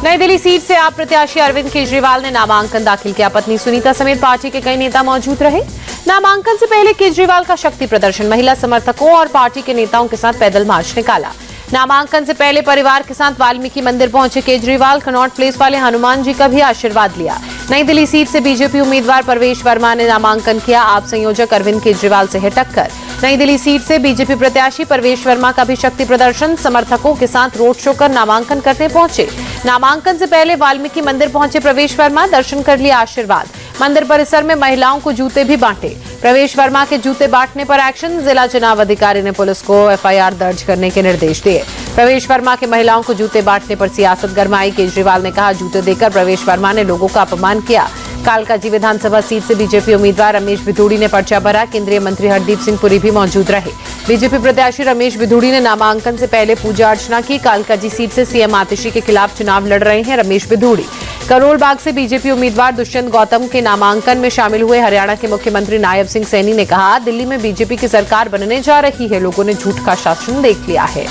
नई दिल्ली सीट से आप प्रत्याशी अरविंद केजरीवाल ने नामांकन दाखिल किया। पत्नी सुनीता समेत पार्टी के कई नेता मौजूद रहे। नामांकन से पहले केजरीवाल का शक्ति प्रदर्शन, महिला समर्थकों और पार्टी के नेताओं के साथ पैदल मार्च निकाला। नामांकन से पहले परिवार के साथ वाल्मीकि मंदिर पहुंचे केजरीवाल, कनॉट प्लेस वाले हनुमान जी का भी आशीर्वाद लिया। नई दिल्ली सीट से बीजेपी उम्मीदवार परवेश वर्मा ने नामांकन किया। आप संयोजक अरविंद केजरीवाल से है टक्कर। नई दिल्ली सीट से बीजेपी प्रत्याशी परवेश वर्मा का भी शक्ति प्रदर्शन, समर्थकों के साथ रोड शो कर नामांकन करने पहुंचे। नामांकन से पहले वाल्मीकि मंदिर पहुंचे प्रवेश वर्मा, दर्शन कर लिया आशीर्वाद। मंदिर परिसर में महिलाओं को जूते भी बांटे। प्रवेश वर्मा के जूते बांटने पर एक्शन, जिला चुनाव अधिकारी ने पुलिस को एफआईआर दर्ज करने के निर्देश दिए। प्रवेश वर्मा के महिलाओं को जूते बांटने पर सियासत गरमाई। केजरीवाल ने कहा, जूते देकर प्रवेश वर्मा ने लोगों का अपमान किया। कालकाजी विधानसभा सीट से बीजेपी उम्मीदवार रमेश बिधूड़ी ने पर्चा भरा। केंद्रीय मंत्री हरदीप सिंह पुरी भी मौजूद रहे। बीजेपी प्रत्याशी रमेश बिधूड़ी ने नामांकन से पहले पूजा अर्चना की। कालकाजी सीट से सीएम आतिशी के खिलाफ चुनाव लड़ रहे हैं रमेश बिधूड़ी। करोल बाग से बीजेपी उम्मीदवार दुष्यंत गौतम के नामांकन में शामिल हुए हरियाणा के मुख्यमंत्री नायब सिंह सैनी ने कहा, दिल्ली में बीजेपी की सरकार बनने जा रही है, लोगों ने झूठ का शासन देख लिया है।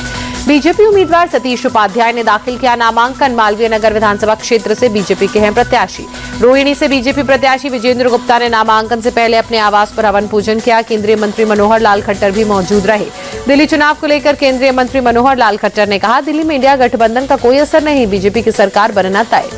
बीजेपी उम्मीदवार सतीश उपाध्याय ने दाखिल किया नामांकन। मालवीय नगर विधानसभा क्षेत्र से बीजेपी के हैं प्रत्याशी। रोहिणी से बीजेपी प्रत्याशी विजेंद्र गुप्ता ने नामांकन से पहले अपने आवास पर हवन पूजन किया। केंद्रीय मंत्री मनोहर लाल खट्टर भी मौजूद रहे। दिल्ली चुनाव को लेकर केंद्रीय मंत्री मनोहर लाल खट्टर ने कहा, दिल्ली में इंडिया गठबंधन का कोई असर नहीं, बीजेपी की सरकार बनना तय।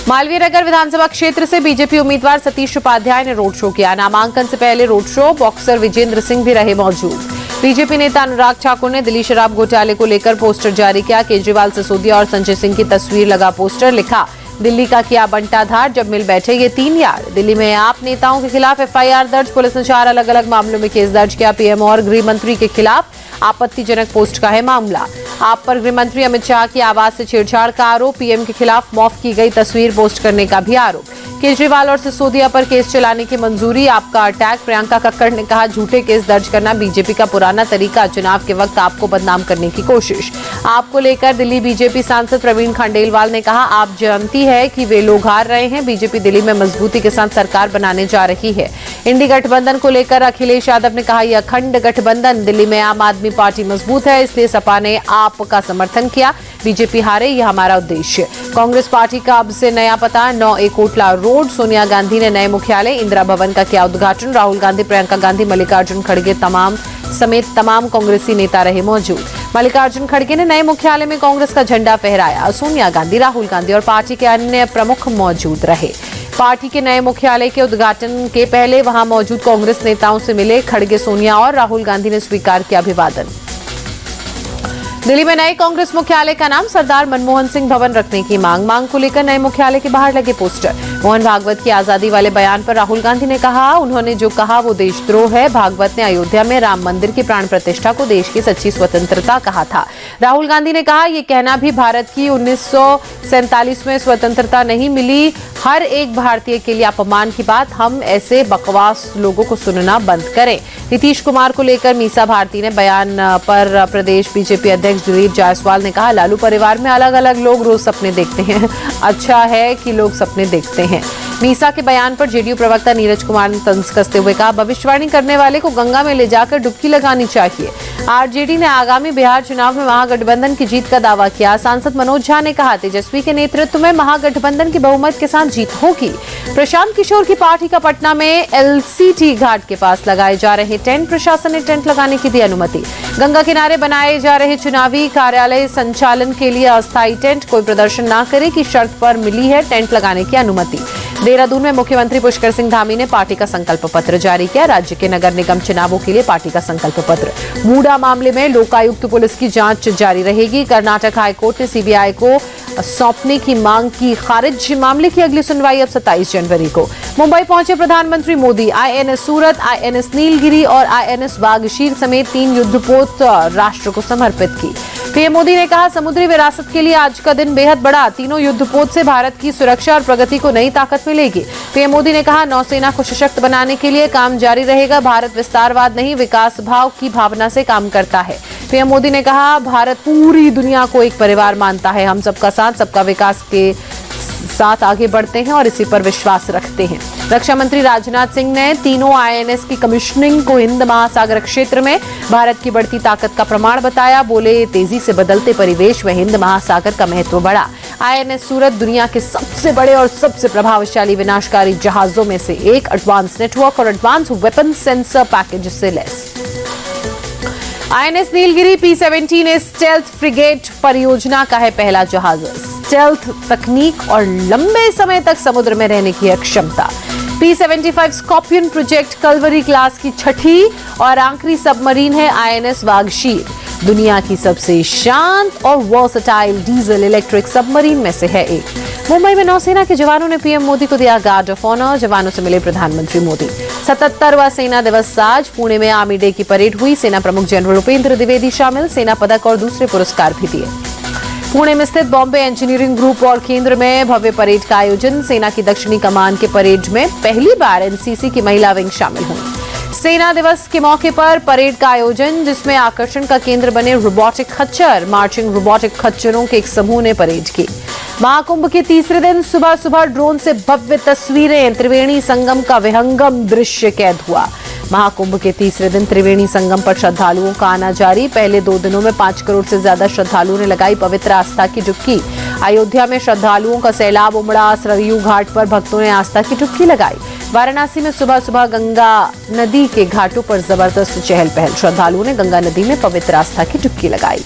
मालवीय नगर विधानसभा क्षेत्र से बीजेपी उम्मीदवार सतीश उपाध्याय ने रोड शो किया। नामांकन से पहले road show, boxer Vijender Singh भी रहे मौजूद। बीजेपी नेता अनुराग ठाकुर ने दिल्ली शराब घोटाले को लेकर पोस्टर जारी किया। केजरीवाल, सिसोदिया और संजय सिंह की तस्वीर लगा पोस्टर, लिखा, दिल्ली का किया बंटाधार, जब मिल बैठे ये तीन यार। दिल्ली में आप नेताओं के खिलाफ एफआईआर दर्ज, पुलिस ने 4 अलग अलग मामलों में केस दर्ज किया। पीएम और गृह मंत्री के खिलाफ आपत्तिजनक पोस्ट का है मामला। आप पर गृह मंत्री अमित शाह की आवाज से छेड़छाड़ का आरोप, पीएम के खिलाफ मॉफ की गई तस्वीर पोस्ट करने का भी आरोप। केजरीवाल और सिसोदिया पर केस चलाने की मंजूरी, आपका अटैक। प्रियंका कक्कड़ ने कहा, झूठे केस दर्ज करना बीजेपी का पुराना तरीका, चुनाव के वक्त आपको बदनाम करने की कोशिश। आपको लेकर दिल्ली बीजेपी सांसद प्रवीण खंडेलवाल ने कहा, आप जानती है कि वे लोग हार रहे हैं, बीजेपी दिल्ली में मजबूती के साथ सरकार बनाने जा रही है। इंडी गठबंधन को लेकर अखिलेश यादव ने कहा, यह अखंड गठबंधन, दिल्ली में आम आदमी पार्टी मजबूत है, इसलिए सपा ने आपका समर्थन किया, बीजेपी हारे, यह हमारा उद्देश्य। कांग्रेस पार्टी का अब से नया पता, 9A कोटला रोड। सोनिया गांधी ने नए मुख्यालय, इंदिरा भवन का किया उद्घाटन। राहुल गांधी, प्रियंका गांधी, मल्लिकार्जुन खड़गे समेत तमाम कांग्रेसी नेता रहे मौजूद। मल्लिकार्जुन खड़गे ने नए मुख्यालय में कांग्रेस का झंडा फहराया। सोनिया गांधी, राहुल गांधी और पार्टी के अन्य प्रमुख मौजूद रहे। पार्टी के नए मुख्यालय के उद्घाटन के पहले वहां मौजूद कांग्रेस नेताओं से मिले खड़गे। सोनिया और राहुल गांधी ने स्वीकार किया अभिवादन। दिल्ली में नए कांग्रेस मुख्यालय का नाम सरदार मनमोहन सिंह भवन रखने की मांग को लेकर नए मुख्यालय के बाहर लगे पोस्टर। मोहन भागवत की आजादी वाले बयान पर राहुल गांधी ने कहा, उन्होंने जो कहा वो देशद्रोह है। भागवत ने अयोध्या में राम मंदिर की प्राण प्रतिष्ठा को देश की सच्ची स्वतंत्रता कहा था। राहुल गांधी ने कहा, ये कहना भी भारत की 1947 में स्वतंत्रता नहीं मिली, हर एक भारतीय के लिए अपमान की बात, हम ऐसे बकवास लोगों को सुनना बंद करें। नीतीश कुमार को लेकर मीसा भारती ने बयान पर प्रदेश बीजेपी अध्यक्ष दिलीप जायसवाल ने कहा, लालू परिवार में अलग अलग लोग रोज सपने देखते हैं, अच्छा है कि लोग सपने देखते हैं। मीसा के बयान पर जेडीयू प्रवक्ता नीरज कुमार ने तंज कसते हुए कहा, भविष्यवाणी करने वाले को गंगा में ले जाकर डुबकी लगानी चाहिए। आरजेडी ने आगामी बिहार चुनाव में महागठबंधन की जीत का दावा किया। सांसद मनोज झा ने कहा, तेजस्वी के नेतृत्व में महागठबंधन की बहुमत के साथ जीत होगी। प्रशांत किशोर की पार्टी का पटना में एलसीटी घाट के पास लगाए जा रहे टेंट, प्रशासन ने टेंट लगाने की दी अनुमति। गंगा किनारे बनाए जा रहे चुनावी कार्यालय संचालन के लिए अस्थायी टेंट, कोई प्रदर्शन न करे की शर्त पर मिली है टेंट लगाने की अनुमति। देहरादून में मुख्यमंत्री पुष्कर सिंह धामी ने पार्टी का संकल्प पत्र जारी किया। राज्य के नगर निगम चुनावों के लिए पार्टी का संकल्प पत्र। मूडा मामले में लोकायुक्त पुलिस की जांच जारी रहेगी। कर्नाटक हाईकोर्ट ने सीबीआई को सौंपने की मांग की खारिज। मामले की अगली सुनवाई अब 27 जनवरी को। मुंबई पहुंचे प्रधानमंत्री मोदी। आईएनएस सूरत, आईएनएस नीलगिरी और आईएनएस वागशीर समेत 3 युद्धपोत राष्ट्र को समर्पित की। पीएम मोदी ने कहा, समुद्री विरासत के लिए आज का दिन बेहद बड़ा, तीनों युद्धपोत से भारत की सुरक्षा और प्रगति को नई ताकत मिलेगी। पीएम मोदी ने कहा, नौसेना को सशक्त बनाने के लिए काम जारी रहेगा। भारत विस्तारवाद नहीं, विकास भाव की भावना से काम करता है। पीएम मोदी ने कहा, भारत पूरी दुनिया को एक परिवार मानता है, हम सबका साथ सबका विकास के साथ आगे बढ़ते हैं और इसी पर विश्वास रखते हैं। रक्षा मंत्री राजनाथ सिंह ने तीनों आईएनएस की कमीशनिंग को हिंद महासागर क्षेत्र में भारत की बढ़ती ताकत का प्रमाण बताया। बोले, तेजी से बदलते परिवेश में हिंद महासागर का महत्व बढ़ा। आईएनएस सूरत दुनिया के सबसे बड़े और सबसे प्रभावशाली विनाशकारी जहाजों में से एक, एडवांस नेटवर्क और एडवांस वेपन सेंसर पैकेज से लैस। INS Nilgiri P-17 stealth frigate परियोजना का है पहला जहाज। स्टेल्थ तकनीक और लंबे समय तक समुद्र में रहने की क्षमता। P-75 scorpion project Calvary class की छठी और आखिरी सबमरीन है आईएनएस वागशीर। दुनिया की सबसे शांत और वर्सटाइल डीजल इलेक्ट्रिक सबमरीन में से है एक। मुंबई में नौसेना के जवानों ने पीएम मोदी को दिया गार्ड ऑफ ऑनर। जवानों से मिले प्रधानमंत्री मोदी। 77वां सेना दिवस आज पुणे में आर्मी डे की परेड हुई। सेना प्रमुख जनरल उपेंद्र द्विवेदी शामिल। सेना पदक और दूसरे पुरस्कार भी दिए। पुणे में स्थित बॉम्बे इंजीनियरिंग ग्रुप और केंद्र में भव्य परेड का आयोजन। सेना की दक्षिणी कमान के परेड में पहली बार एनसीसी की महिला विंग शामिल हुई। सेना दिवस के मौके पर परेड का आयोजन, जिसमें आकर्षण का केंद्र बने रोबोटिक खच्चर। मार्चिंग रोबोटिक खच्चरों के एक समूह ने परेड की। महाकुंभ के तीसरे दिन सुबह सुबह ड्रोन से भव्य तस्वीरें। त्रिवेणी संगम का विहंगम दृश्य कैद हुआ। महाकुंभ के तीसरे दिन त्रिवेणी संगम पर श्रद्धालुओं का आना जारी। पहले 2 दिनों में 5 करोड़ से ज्यादा श्रद्धालुओं ने लगाई पवित्र आस्था की डुबकी। अयोध्या में श्रद्धालुओं का सैलाब उमड़ा। सरयू घाट पर भक्तों ने आस्था की डुबकी लगाई। वाराणसी में सुबह सुबह गंगा नदी के घाटों पर जबरदस्त चहल पहल। श्रद्धालुओं ने गंगा नदी में पवित्र आस्था की डुबकी लगाई।